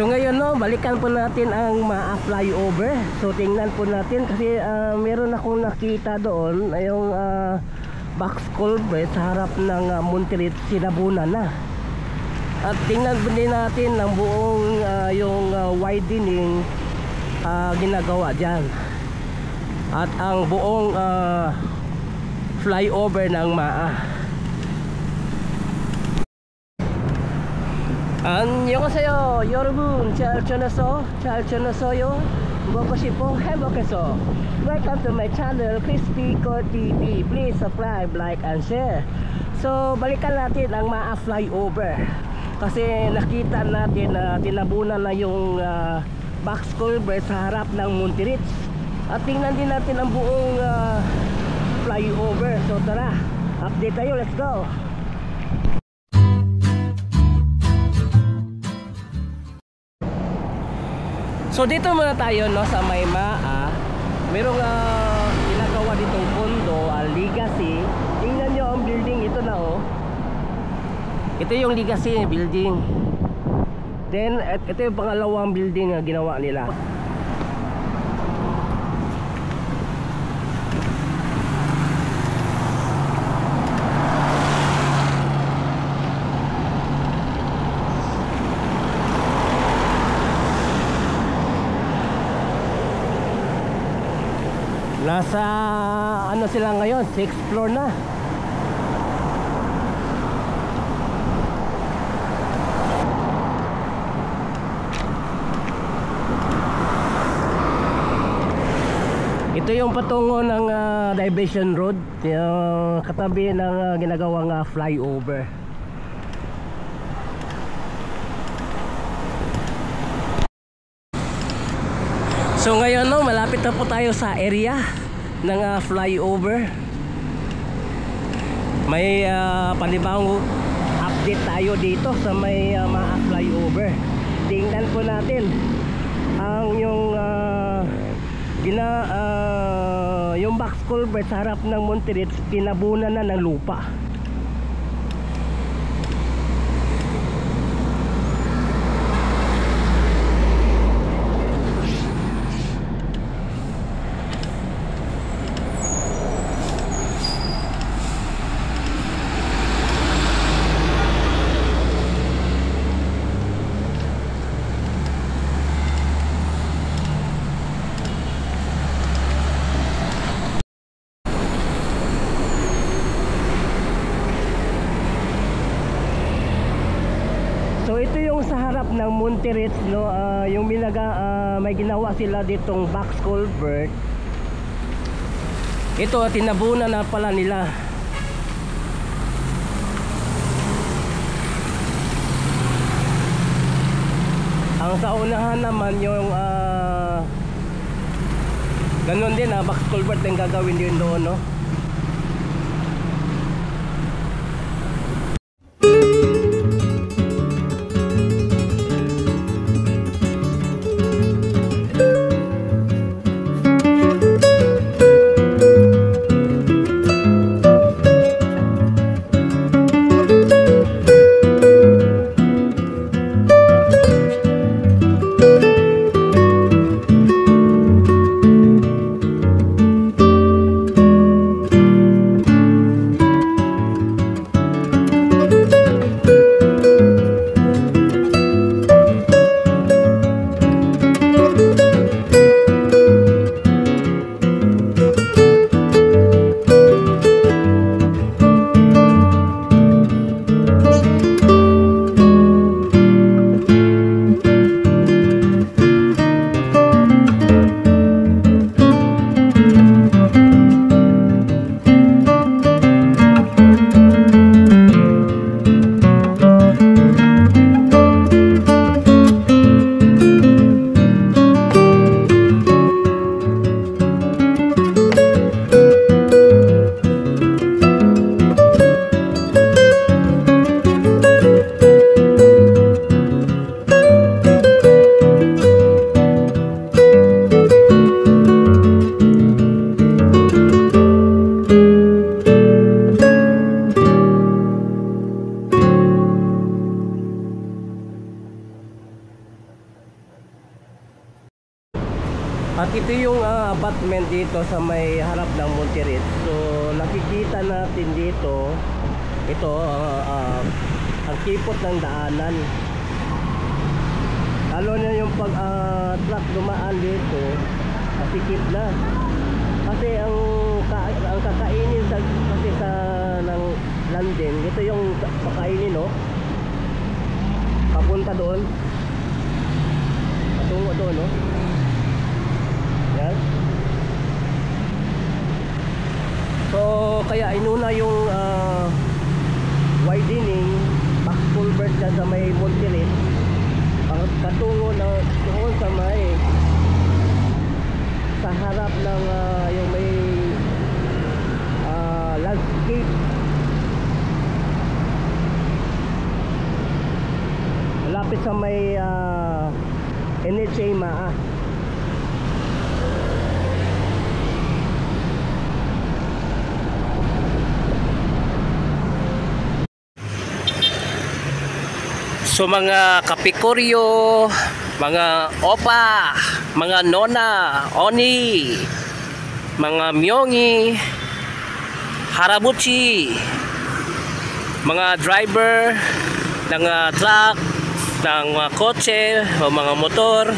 So ngayon no, balikan po natin ang flyover. So tingnan po natin kasi meron akong nakita doon yung box culvert sa harap ng Monterrey, sinabunan na. At tingnan din natin ang buong yung widening ginagawa dyan. At ang buong flyover ng 안녕하세요 여러분, 잘 지냈어요? 먹고 싶어 행복해서. Welcome to my channel Crispy Core TV. Please subscribe, like and share. So balikan natin ang flyover kasi nakita natin na tinabunan na yung box culvert sa harap ng Monterrey. At tingnan din natin ang buong flyover. So tara, update tayo, let's go. So dito muna tayo no, sa may merong ginagawa ditong kondo, Legacy. Tingnan nyo ang building, ito na oh. Ito yung Legacy building. Then ito yung pangalawang building na ginawa nila. Nasa ano sila ngayon, 6th floor na. Ito yung patungo ng Diversion Road, yung katabi ng ginagawang flyover. So ngayon no, malapit na po tayo sa area ng flyover. May panibagong update tayo dito sa may flyover. Tingnan po natin ang yung box culvert sa harap ng Monterrey, tinabunan na ng lupa. So ito yung sa harap ng Monterrey no, yung may ginawa sila ditong box culvert. Ito tinabunan na pala nila. Ang sa unahan naman yung ganun din box culvert din gagawin din doon no. apartment dito sa may harap ng Monterrey. So nakikita natin dito ito ang kipot ng daanan. Lalo na yung pag truck dumaan dito, masikip na. Kasi ang kakainin kasi sa ng London, ito yung kakainin, no? Papunta doon. Patungo doon, no? Yan. So kaya inuna yung widening back culvert dyan sa may Monterrey patungo na doon sa may sa harap ng yung may landscape. Malapit sa may NHA MAA. So mga kapikoryo, mga opa, mga nona, oni, mga myongi, harabuchi, mga driver ng truck, ng kotse o mga motor,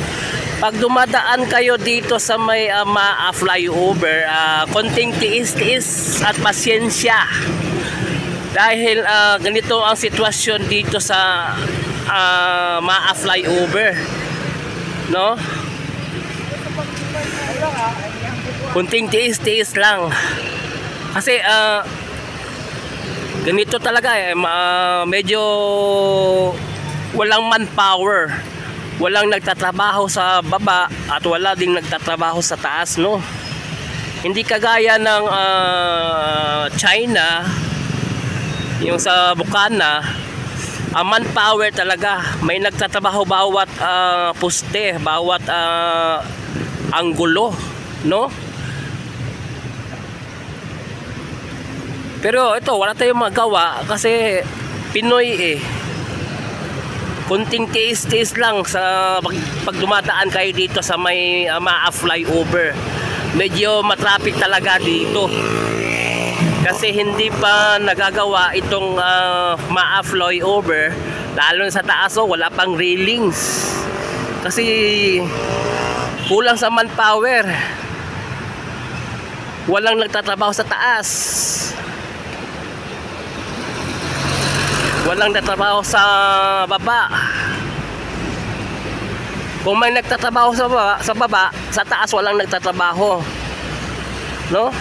pag dumadaan kayo dito sa may MAA flyover, konting tiis-tiis at pasyensya. Dahil ganito ang sitwasyon dito sa MAA flyover, no? Kunting tiis-tiis lang. Kasi ganito talaga medyo walang manpower. Walang nagtatrabaho sa baba at wala ding nagtatrabaho sa taas, no? Hindi kagaya ng China, yung sa Bukana, manpower talaga. May nagtatrabaho bawat poste, bawat anggulo, no? Pero ito, wala tayong magawa kasi Pinoy kunting tiis-tiis lang sa pag dumadaan kayo dito sa may MAA flyover. Medyo matraffic talaga dito. Kasi hindi pa nagagawa itong MAA flyover, lalo sa taas, wala pang railings. Kasi kulang sa manpower. Walang nagtatrabaho sa taas. Walang nagtatrabaho sa baba. Kung may nagtatrabaho sa baba, sa taas walang nagtatrabaho. No?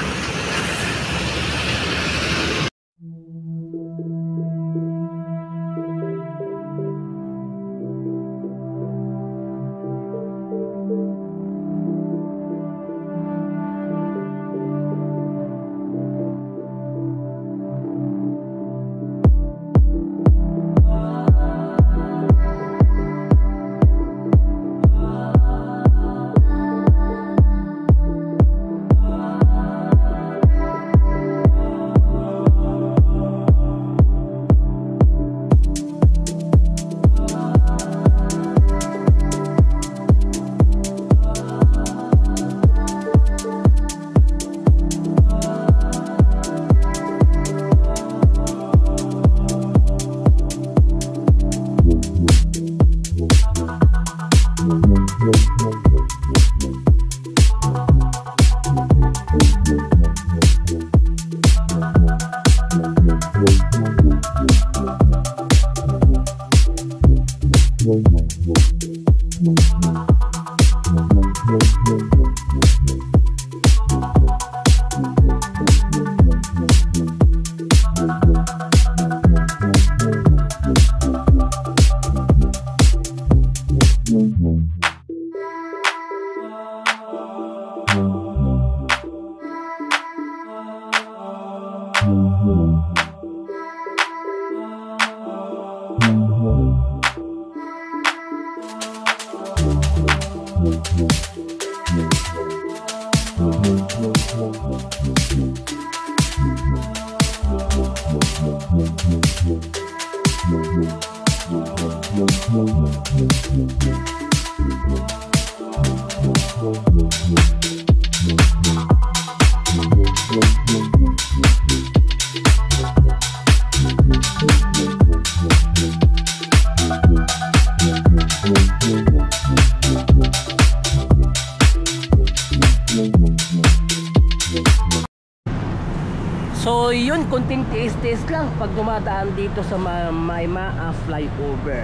So yun, kunting tiis-tiis lang pag dumadaan dito sa Maymaa flyover.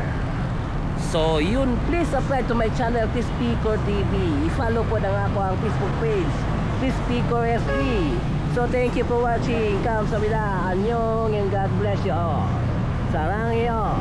So yun, please subscribe to my channel, Crispy Core TV. I-follow po na nga po ang Facebook page, Crispy Core FB. So thank you for watching. Kamsahamnida, annyeong, and God bless you all. Sarangyo.